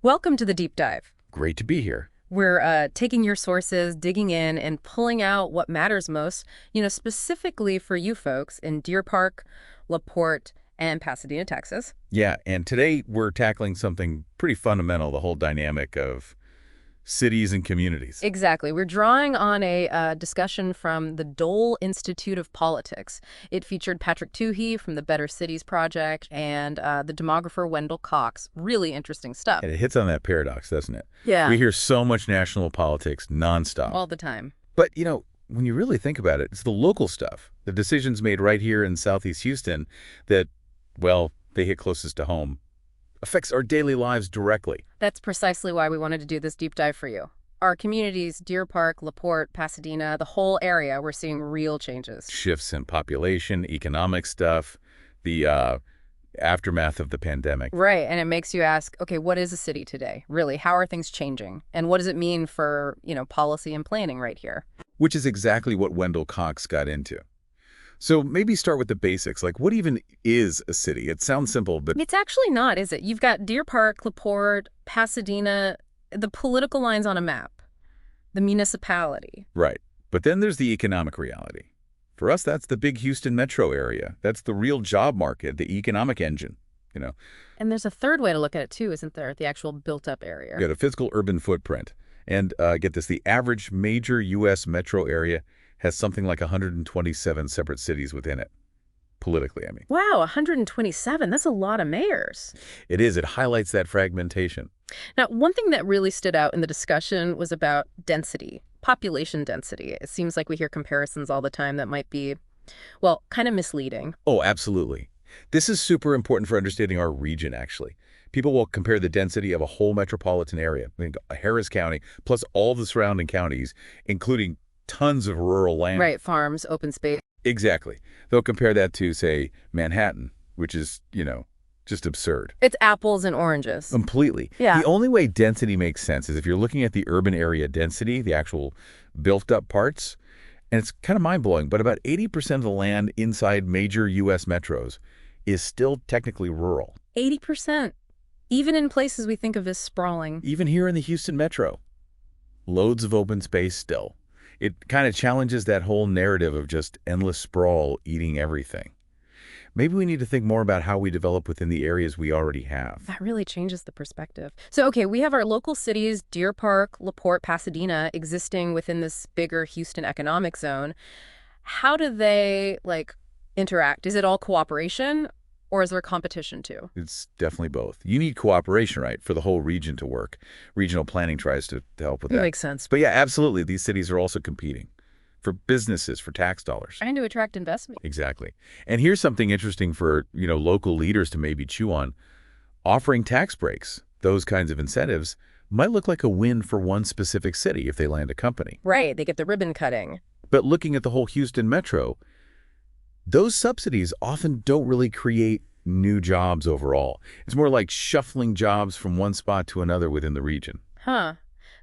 Welcome to the deep dive. Great to be here. We're taking your sources, digging in, and pulling out what matters most, specifically for you folks in Deer Park, LaPorte, and Pasadena, Texas. Yeah, and today we're tackling something pretty fundamental, the whole dynamic of cities and communities. Exactly. We're drawing on a discussion from the Dole Institute of Politics. It featured Patrick Toohey from the Better Cities Project and the demographer Wendell Cox. Really interesting stuff. And it hits on that paradox, doesn't it? Yeah. We hear so much national politics nonstop. All the time. But, when you really think about it, it's the local stuff, the decisions made right here in Southeast Houston that, well, they hit closest to home, affects our daily lives directly. That's precisely why we wanted to do this deep dive for you. Our communities, Deer Park, LaPorte, Pasadena, the whole area, we're seeing real changes. Shifts in population, economic stuff, the aftermath of the pandemic. Right, and it makes you ask, okay, what is a city today? Really, how are things changing? And what does it mean for, policy and planning right here? Which is exactly what Wendell Cox got into. So maybe start with the basics, like what even is a city? It sounds simple, but It's actually not, is it? You've got Deer Park, LaPorte, Pasadena, the political lines on a map, the municipality. right. But then there's the economic reality. For us, that's the big Houston metro area. That's the real job market, the economic engine, And there's a third way to look at it too, isn't there? The actual built-up area. You got a physical urban footprint. And get this, the average major U.S. metro area has something like 127 separate cities within it, politically, I mean. Wow, 127. That's a lot of mayors. It is. It highlights that fragmentation. Now, one thing that really stood out in the discussion was about density, population density. It seems like we hear comparisons all the time that might be, well, kind of misleading. Oh, absolutely. This is super important for understanding our region, actually. People will compare the density of a whole metropolitan area, think Harris County, plus all the surrounding counties, including tons of rural land. Right, farms, open space. Exactly. They'll compare that to, say, Manhattan, which is, just absurd. It's apples and oranges. Completely. Yeah. The only way density makes sense is if you're looking at the urban area density, the actual built-up parts, and it's kind of mind-blowing, but about 80% of the land inside major U.S. metros is still technically rural. 80%. Even in places we think of as sprawling. Even here in the Houston metro. Loads of open space still. It kind of challenges that whole narrative of just endless sprawl eating everything. Maybe we need to think more about how we develop within the areas we already have. That really changes the perspective. So, okay, we have our local cities, Deer Park, LaPorte, Pasadena, existing within this bigger Houston economic zone. How do they, interact? Is it all cooperation? Or is there competition too? It's definitely both. You need cooperation, right, for the whole region to work. Regional planning tries to help with that. That makes sense. But yeah, absolutely. These cities are also competing for businesses, for tax dollars. Trying to attract investment. Exactly. And here's something interesting for, local leaders to maybe chew on. Offering tax breaks, those kinds of incentives, might look like a win for one specific city if they land a company. Right, they get the ribbon cutting. But looking at the whole Houston metro, those subsidies often don't really create new jobs overall. It's more like shuffling jobs from one spot to another within the region. Huh.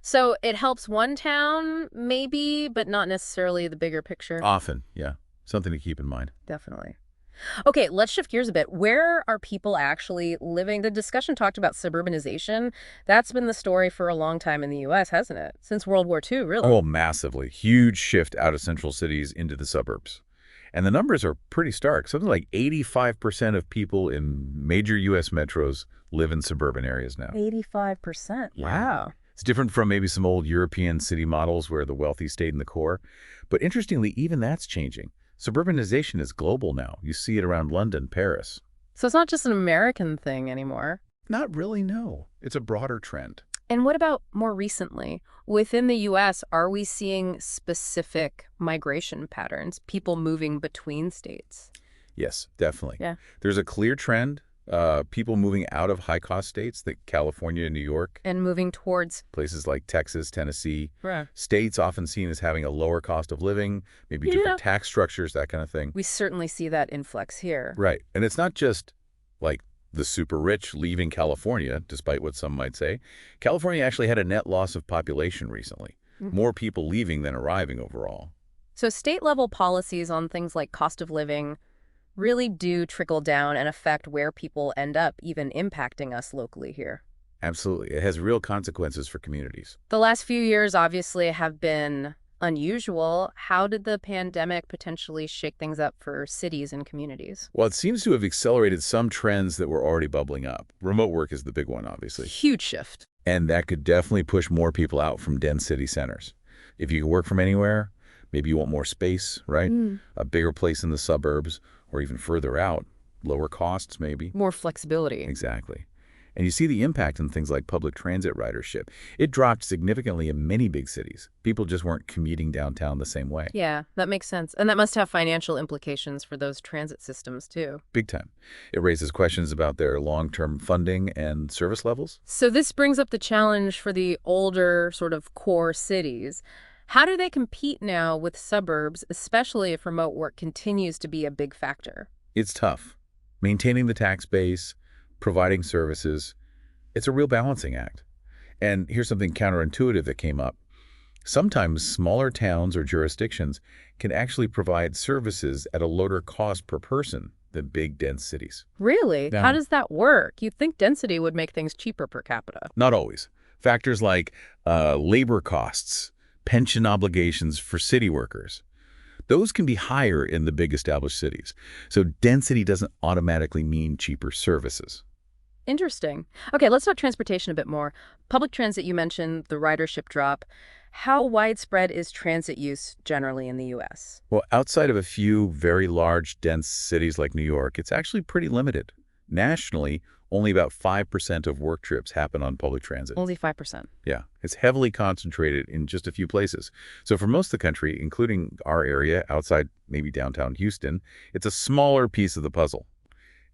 So it helps one town, maybe, but not necessarily the bigger picture. Often, yeah. Something to keep in mind. Definitely. Okay, let's shift gears a bit. Where are people actually living? The discussion talked about suburbanization. That's been the story for a long time in the U.S., hasn't it? Since World War II, really. Oh, massively. Huge shift out of central cities into the suburbs. And the numbers are pretty stark. Something like 85% of people in major U.S. metros live in suburban areas now. 85%. Yeah. Wow. It's different from maybe some old European city models where the wealthy stayed in the core. But interestingly, even that's changing. Suburbanization is global now. You see it around London, Paris. So it's not just an American thing anymore. Not really, no. It's a broader trend. And what about more recently? Within the U.S., are we seeing specific migration patterns, people moving between states? Yes, definitely. Yeah. There's a clear trend, people moving out of high-cost states like California and New York. And moving towards Places like Texas, Tennessee. Right. States often seen as having a lower cost of living, maybe different tax structures, that kind of thing. We certainly see that influx here. Right. And it's not just like the super rich leaving California, despite what some might say. California actually had a net loss of population recently. More people leaving than arriving overall. So state-level policies on things like cost of living really do trickle down and affect where people end up, even impacting us locally here. Absolutely. It has real consequences for communities. The last few years obviously have been unusual. How did the pandemic potentially shake things up for cities and communities? Well, it seems to have accelerated some trends that were already bubbling up. Remote work is the big one, obviously. Huge shift. And that could definitely push more people out from dense city centers. If you can work from anywhere, maybe you want more space, right? A bigger place in the suburbs or even further out, lower costs maybe. More flexibility. Exactly. And you see the impact in things like public transit ridership. It dropped significantly in many big cities. People just weren't commuting downtown the same way. Yeah, that makes sense. And that must have financial implications for those transit systems, too. Big time. It raises questions about their long-term funding and service levels. So this brings up the challenge for the older sort of core cities. How do they compete now with suburbs, especially if remote work continues to be a big factor? It's tough. Maintaining the tax base, providing services, it's a real balancing act. And here's something counterintuitive that came up. Sometimes smaller towns or jurisdictions can actually provide services at a lower cost per person than big, dense cities. Really? Now, How does that work? You'd think density would make things cheaper per capita. not always. Factors like labor costs, pension obligations for city workers, those can be higher in the big established cities. So density doesn't automatically mean cheaper services. Interesting. Okay, let's talk transportation a bit more. Public transit, you mentioned the ridership drop. How widespread is transit use generally in the U.S.? Well, outside of a few very large, dense cities like New York, it's actually pretty limited. Nationally, only about 5% of work trips happen on public transit. Only 5%. Yeah, it's heavily concentrated in just a few places. So for most of the country, including our area outside maybe downtown Houston, it's a smaller piece of the puzzle.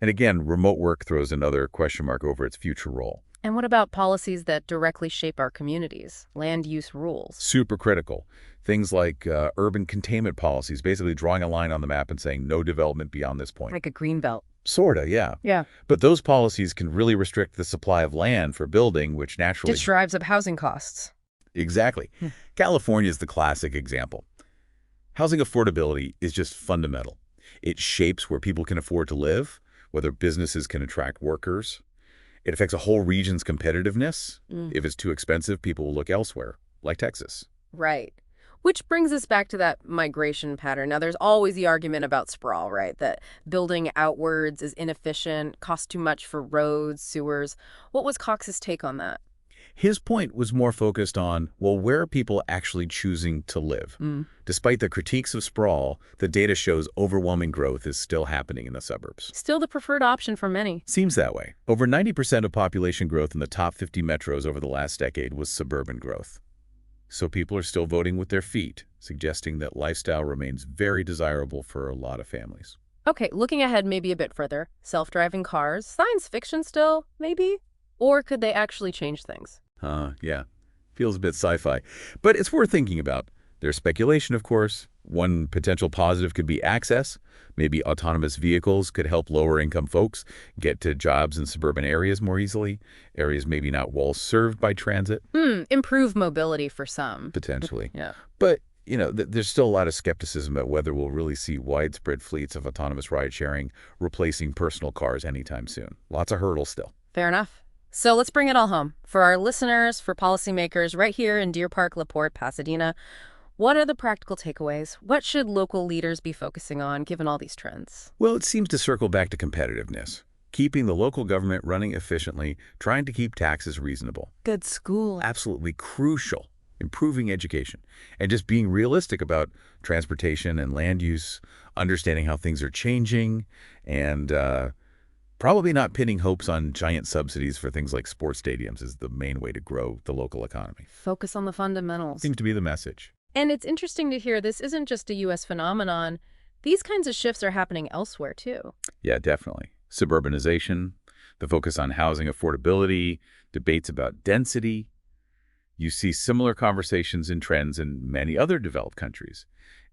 And again, remote work throws another question mark over its future role. And what about policies that directly shape our communities? Land use rules. Super critical. Things like urban containment policies, basically drawing a line on the map and saying no development beyond this point. Like a green belt. Sorta, yeah. Yeah. But those policies can really restrict the supply of land for building, which naturally... Just drives up housing costs. Exactly. California is the classic example. Housing affordability is just fundamental. It shapes where people can afford to live, whether businesses can attract workers. It affects a whole region's competitiveness. If it's too expensive, people will look elsewhere, like Texas. Right. Which brings us back to that migration pattern. Now, there's always the argument about sprawl, right? That building outwards is inefficient, costs too much for roads, sewers. What was Cox's take on that? His point was more focused on, well, where are people actually choosing to live? Despite the critiques of sprawl, the data shows overwhelming growth is still happening in the suburbs. Still the preferred option for many. Seems that way. Over 90% of population growth in the top 50 metros over the last decade was suburban growth. So people are still voting with their feet, suggesting that lifestyle remains very desirable for a lot of families. Okay, looking ahead maybe a bit further. Self-driving cars, science fiction still, maybe? Or could they actually change things? Yeah. Feels a bit sci-fi. But it's worth thinking about. There's speculation, of course. One potential positive could be access. Maybe autonomous vehicles could help lower-income folks get to jobs in suburban areas more easily, areas maybe not well-served by transit. Improve mobility for some. Potentially. Yeah. But, you know, there's still a lot of skepticism about whether we'll really see widespread fleets of autonomous ride-sharing replacing personal cars anytime soon. Lots of hurdles still. Fair enough. So let's bring it all home. For our listeners, for policymakers right here in Deer Park, LaPorte, Pasadena, what are the practical takeaways? What should local leaders be focusing on given all these trends? Well, it seems to circle back to competitiveness. Keeping the local government running efficiently, trying to keep taxes reasonable. Good school. Absolutely crucial. Improving education. And just being realistic about transportation and land use, understanding how things are changing, and probably not pinning hopes on giant subsidies for things like sports stadiums is the main way to grow the local economy. Focus on the fundamentals. Seems to be the message. And it's interesting to hear this isn't just a U.S. phenomenon. These kinds of shifts are happening elsewhere, too. Yeah, definitely. Suburbanization, the focus on housing affordability, debates about density. You see similar conversations and trends in many other developed countries.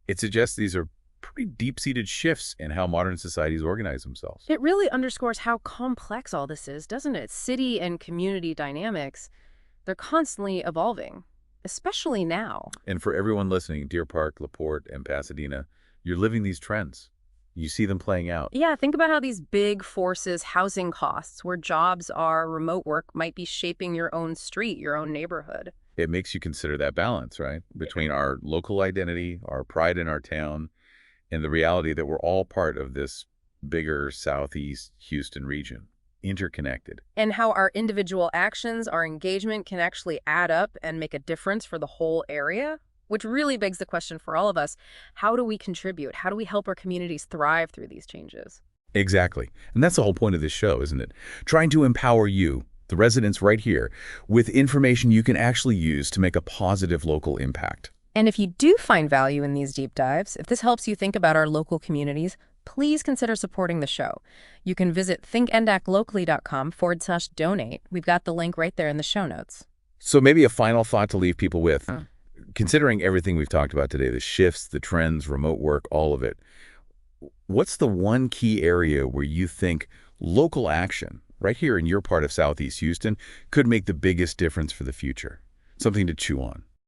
It suggests these are pretty deep-seated shifts in how modern societies organize themselves. It really underscores how complex all this is, doesn't it? City and community dynamics, they're constantly evolving, especially now. And for everyone listening, Deer Park, LaPorte, and Pasadena, you're living these trends. You see them playing out. Yeah, think about how these big forces, housing costs, where jobs are, remote work might be shaping your own street, your own neighborhood. It makes you consider that balance, right? Between our local identity, our pride in our town, and the reality that we're all part of this bigger Southeast Houston region, interconnected. And how our individual actions, our engagement can actually add up and make a difference for the whole area, which really begs the question for all of us, how do we contribute? How do we help our communities thrive through these changes? Exactly. And that's the whole point of this show, isn't it? Trying to empower you, the residents right here, with information you can actually use to make a positive local impact. And if you do find value in these deep dives, if this helps you think about our local communities, please consider supporting the show. You can visit thinkandactlocally.com/donate. We've got the link right there in the show notes. So maybe a final thought to leave people with. Considering everything we've talked about today, the shifts, the trends, remote work, all of it, what's the one key area where you think local action, right here in your part of Southeast Houston, could make the biggest difference for the future? Something to chew on.